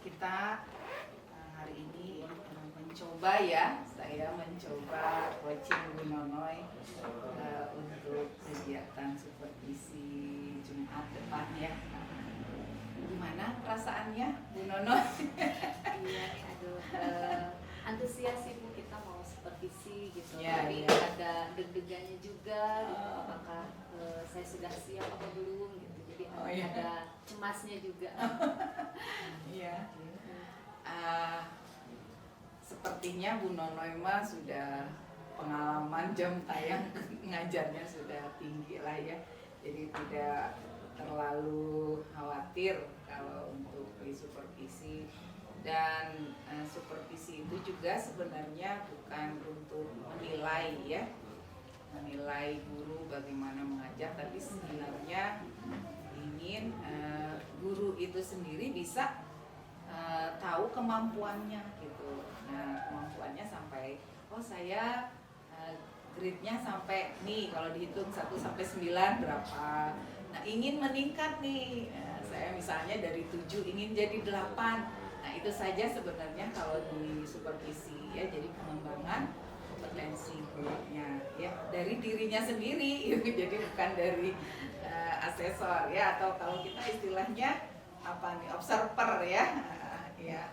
kita hari ini mencoba ya, saya mencoba coaching Bu Nonoy untuk kegiatan supervisi Jumat depan ya. Gimana perasaannya Bu Nonoy? Iya nih, aduh, antusias sih Bu, kita mau supervisi gitu. Ya, tapi ya. ada deg-degannya juga gitu. Apakah saya sudah siap apa belum gitu. Jadi ya. ada cemasnya juga. Iya. Sepertinya Bu Nonoy mah sudah pengalaman jam tayang ngajarnya sudah tinggi lah ya. Jadi tidak terlalu khawatir kalau untuk supervisi. Dan supervisi itu juga sebenarnya bukan untuk menilai ya, menilai guru bagaimana mengajar, tapi sebenarnya ingin guru itu sendiri bisa tahu kemampuannya gitu. Nah, kemampuannya sampai saya grade-nya sampai nih, kalau dihitung 1 sampai 9 berapa. Nah, ingin meningkat nih. Saya misalnya dari 7 ingin jadi 8. Nah, itu saja sebenarnya kalau di supervisi ya, jadi pengembangan kompetensi gurunya ya dari dirinya sendiri jadi bukan dari asesor ya, atau kalau kita istilahnya apa nih, observer ya. Ya,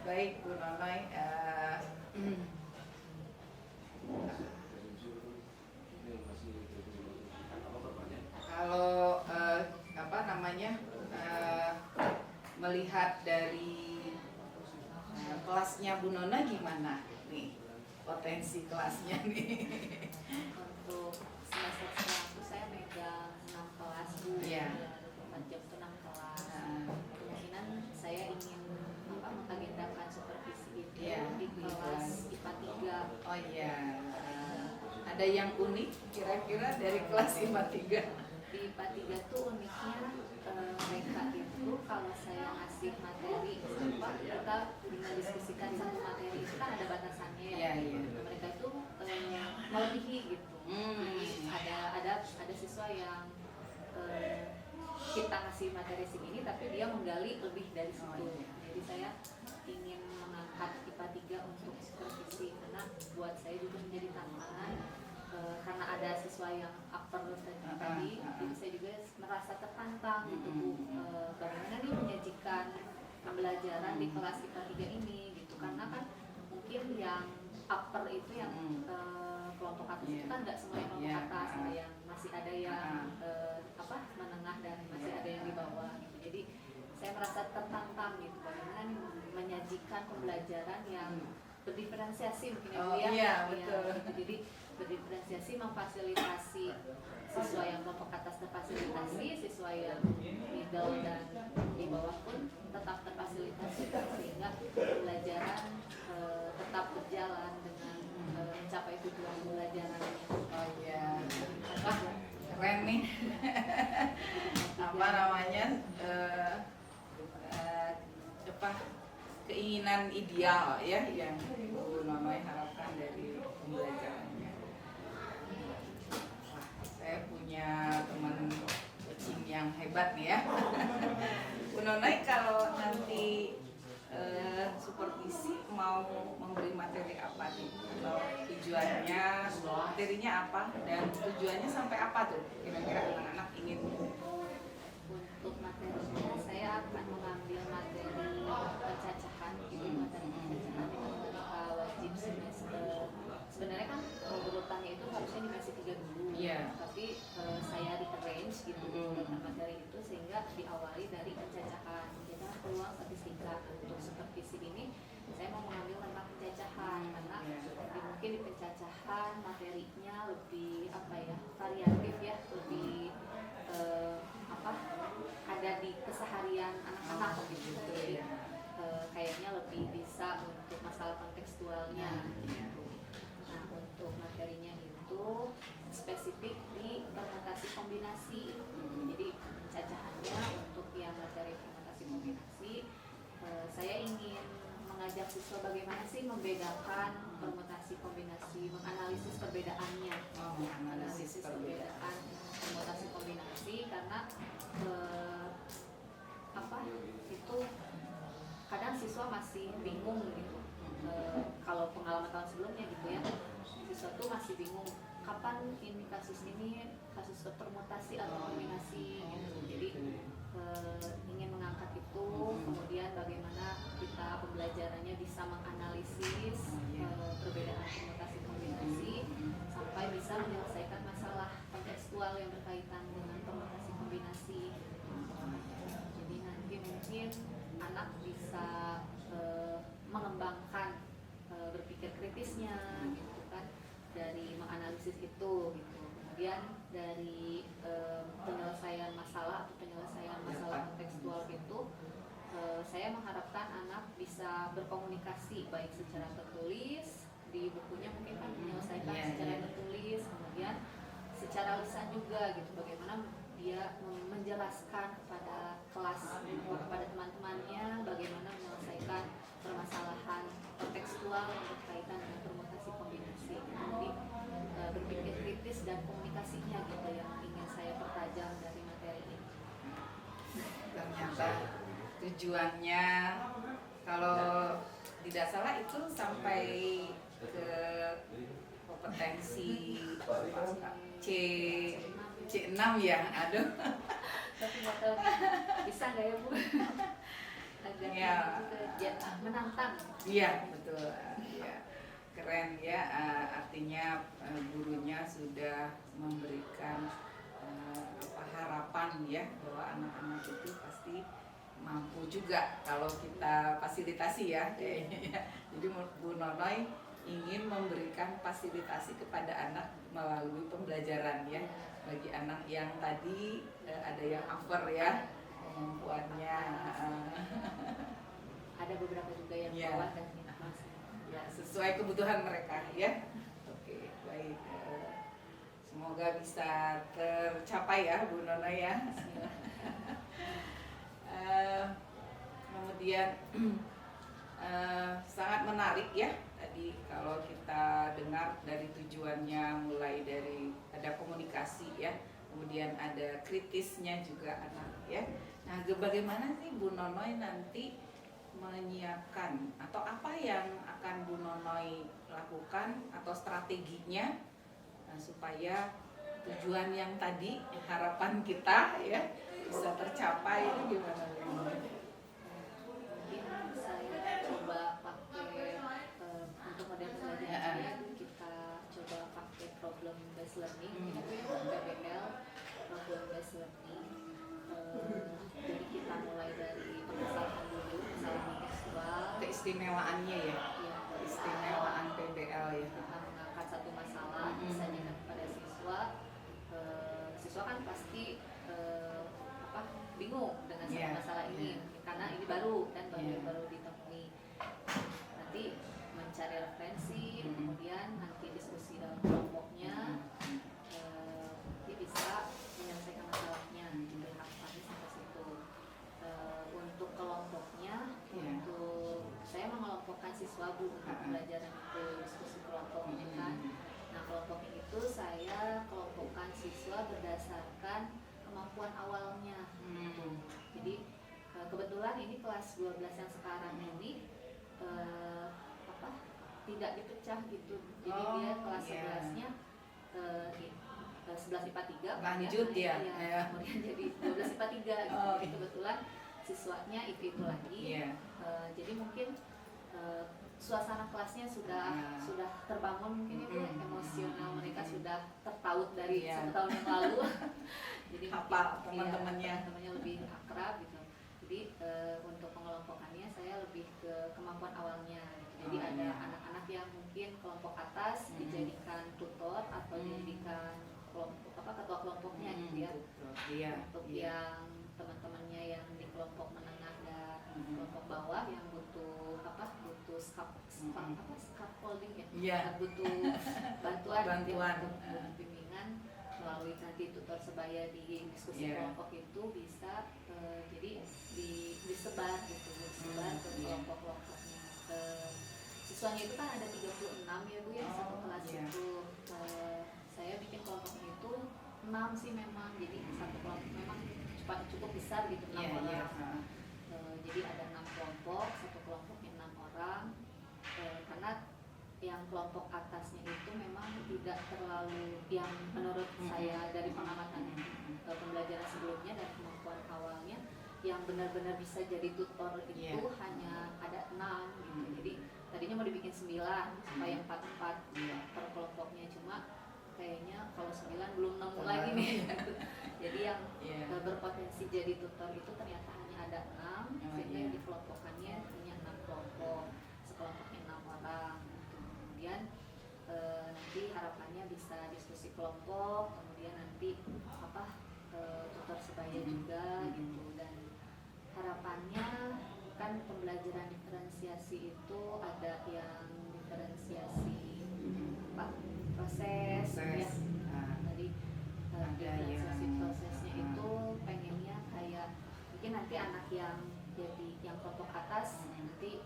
baik Bu Nonoy. Kalau apa namanya, melihat dari kelasnya Bu Nona gimana nih, potensi kelasnya nih? Untuk semester 1 saya megang 6 kelas Bu. Iya. 4 jam itu 6 kelas. Kemungkinan saya ingin mengagendakan supervisi itu di kelas IPA 3. Oh iya. Ada yang unik kira-kira dari kelas IPA 3? Di IPA 3 tuh uniknya mereka itu kalau saya ngasih materi kita mendiskusikan satu materi itu kan ada batasannya ya. Mereka itu melebihi gitu. Ada siswa yang kita ngasih materi segini tapi dia menggali lebih dari situ. Jadi saya ingin mengangkat IPA 3 untuk supervisi karena buat saya juga menjadi tantangan. Karena ada siswa yang upper tadi, jadi saya juga merasa tertantang gitu Bu. Bagaimana nih menyajikan pembelajaran di kelas IPA 3 ini gitu, karena kan mungkin yang upper itu yang kelompok atas itu kan nggak semuanya kelompok atas, masih ada yang menengah dan masih ada yang di bawah gitu. Jadi saya merasa tertantang gitu, bagaimana nih menyajikan pembelajaran yang berdiferensiasi mungkin ya Bu ya. Iya, betul. Gitu. Jadi berdiferensiasi, memfasilitasi siswa yang kelompok atas terfasilitasi, siswa yang middle dan di bawah pun tetap terfasilitasi sehingga pembelajaran tetap berjalan dengan mencapai tujuan pembelajarannya. Oh iya, keren nih. Apa namanya, keinginan ideal ya yang Bu Nonoy harapkan dari pembelajarannya. Wah, saya punya teman coaching yang hebat nih ya. Bu Nonoy kalau nanti supervisi mau memberi materi apa nih? Atau tujuannya, materinya apa dan tujuannya sampai apa tuh? Kira-kira anak-anak ingin. Untuk materinya saya akan mengambil materi pencacahan gitu, materi pencacahan matematika wajib semester. Sebenarnya kan urutannya itu harusnya di masih 3 dulu, tapi saya rearrange gitu materi itu sehingga diawali dari pencacahan. Kita peluang statistika. Untuk supervisi ini saya mau mengambil tentang pencacahan karena mungkin di pencacahan materinya lebih variatif ya, lebih ada di keseharian anak-anak gitu. Jadi kayaknya lebih bisa untuk masalah kontekstualnya. Nah, untuk materinya itu spesifik di permutasi kombinasi. Jadi pencacahannya untuk yang materi permutasi kombinasi, saya ingin mengajak siswa bagaimana sih membedakan permutasi kombinasi, menganalisis perbedaannya. Menganalisis perbedaan permutasi kombinasi karena itu kadang masih bingung gitu. Kalau pengalaman tahun sebelumnya gitu ya, siswa tuh masih bingung kapan ini kasus permutasi atau kombinasi gitu. Jadi ingin mengangkat itu, kemudian bagaimana kita pembelajarannya bisa menganalisis perbedaan permutasi kombinasi sampai bisa menyelesaikan masalah kontekstual yang berkaitan dengan permutasi kombinasi. Jadi nanti mungkin anak bisa mengembangkan berpikir kritisnya gitu kan, dari menganalisis itu gitu. Kemudian dari penyelesaian masalah kontekstual itu, saya mengharapkan anak bisa berkomunikasi baik secara tertulis, di bukunya mungkin kan menyelesaikan secara tertulis, kemudian secara lisan juga gitu, bagaimana dia menjelaskan kepada kelas, kepada teman-temannya bagaimana menyelesaikan permasalahan kontekstual yang berkaitan dengan permutasi kombinasi. Jadi berpikir kritis dan komunikasinya gitu yang ingin saya pertajam dari materi ini. Ternyata tujuannya, kalau tidak salah itu sampai ke kompetensi C6 ya, aduh. Tapi nggak tahu bisa nggak ya Bu? Agak Ya. juga menantang. Iya betul, ya keren ya. Artinya gurunya sudah memberikan harapan ya bahwa anak-anak itu pasti mampu juga kalau kita fasilitasi ya kayaknya ya. Jadi Bu Nonoy ingin memberikan fasilitasi kepada anak melalui pembelajaran ya, bagi anak yang tadi ada yang over ya kemampuannya. Ada beberapa juga yang bawah dan masih Ya, sesuai kebutuhan mereka ya. Oke, baik. Semoga bisa tercapai ya Bu Nonoy ya. Kemudian sangat menarik ya tadi kalau kita dengar dari tujuannya, mulai dari ada komunikasi ya, kemudian ada kritisnya juga anak ya. Nah, bagaimana sih Bu Nonoy nanti menyiapkan atau apa yang akan Bu Nonoy lakukan atau strateginya supaya tujuan yang tadi, harapan kita ya bisa tercapai, itu gimana Bu Nonoy? mungkin saya coba pakai untuk model pembelajarannya kita coba pakai problem based learning, PBL, problem based learning. Jadi kita mulai dari permasalahan dulu, masalah kontekstual, Keistimewaannya ya, keistimewaan PBL ya. kita mengangkat satu masalah, disajikan kepada siswa. Siswa kan pasti bingung dengan satu masalah ini, karena ini baru dan baru ditemui. Nanti mencari referensi, kemudian nanti diskusi dalam kelompoknya, dia bisa menyelesaikan masalahnya. Harapannya sampai situ. Untuk kelompoknya, untuk saya mengelompokkan siswa Bu untuk pembelajaran itu, diskusi kelompok kan. Nah, kelompoknya itu saya kelompokkan siswa berdasarkan kemampuan awalnya. Jadi kebetulan ini kelas 12 yang sekarang ini tidak dipecah gitu. Jadi dia kelas 11-nya 11 IPA 3 lanjut ya. Kemudian jadi 12 IPA 3 gitu. Jadi kebetulan siswanya itu lagi. Jadi mungkin suasana kelasnya sudah terbangun mungkin itu emosional mereka sudah tertaut dari 1 tahun yang lalu. Jadi hafal teman-temannya lebih akrab gitu. Jadi untuk pengelompokannya saya lebih ke kemampuan awalnya. Jadi ada anak-anak yang mungkin kelompok atas dijadikan tutor atau dijadikan kelompok ketua kelompoknya gitu ya. Untuk yang teman-temannya yang di kelompok menengah dan kelompok bawah yang butuh scaffolding ya, butuh bantuan untuk bimbingan melalui nanti tutor sebaya di diskusi kelompok itu bisa jadi disebar gitu, disebar ke kelompok-kelompoknya. Siswanya itu kan ada 36 ya Bu ya, satu kelas itu. Saya bikin kelompoknya itu 6 sih memang, jadi satu kelompok memang cukup besar gitu, 6 orang. Jadi ada 6 kelompok, satu kelompoknya 6 tidak terlalu, yang menurut saya dari pengamatan pembelajaran sebelumnya dan kemampuan awalnya, yang benar-benar bisa jadi tutor itu hanya ada 6 gitu. Jadi tadinya mau dibikin 9 supaya 4-4 per kelompoknya, cuma kayaknya kalau 9 belum nemu lagi nih. Jadi yang berpotensi jadi tutor itu ternyata hanya ada 6, sehingga dikelompokkannya hanya 6 kelompok, sekelompoknya 6 orang. Kemudian nanti harapannya bisa diskusi kelompok, kemudian nanti tutor sebaya juga gitu. Dan harapannya kan pembelajaran diferensiasi itu ada yang diferensiasi proses ya. Tadi diferensiasi prosesnya itu pengennya kayak mungkin nanti anak yang jadi yang kelompok atas nanti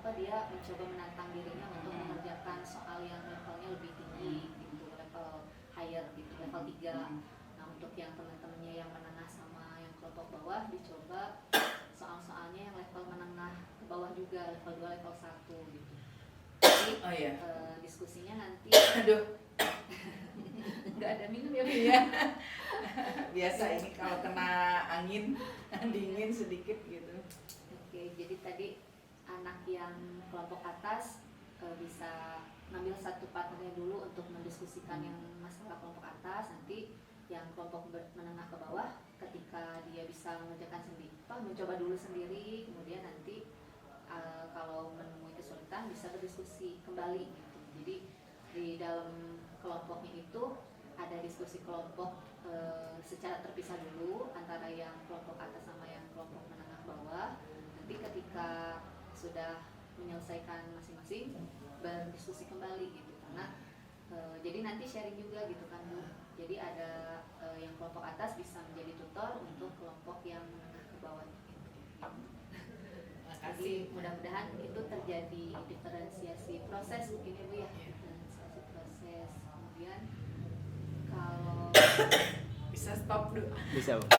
dia mencoba menantang dirinya untuk mengerjakan soal yang levelnya lebih tinggi gitu, level higher gitu, level 3. Nah, untuk yang teman-temannya yang menengah sama yang kelompok bawah dicoba soal-soalnya yang level menengah ke bawah juga, level 2, level 1 gitu. Jadi diskusinya nanti nggak ada minum ya. Biasa ini kalau kena angin dingin sedikit gitu. Oke, jadi tadi anak yang kelompok atas bisa ngambil satu partnernya dulu untuk mendiskusikan yang masalah kelompok atas. Nanti yang kelompok menengah ke bawah ketika dia bisa mengerjakan sendiri, mencoba dulu sendiri, kemudian nanti kalau menemui kesulitan bisa berdiskusi kembali gitu. Jadi di dalam kelompoknya itu ada diskusi kelompok secara terpisah dulu antara yang kelompok atas sama yang kelompok menengah bawah. Nanti ketika sudah menyelesaikan masing-masing berdiskusi kembali gitu, karena jadi nanti sharing juga gitu kan Bu. Jadi ada yang kelompok atas bisa menjadi tutor untuk kelompok yang menengah ke bawah gitu. Jadi mudah-mudahan itu terjadi diferensiasi proses mungkin ya Bu ya. Diferensiasi proses. Kemudian kalau bisa stop dulu. Bisa Bu.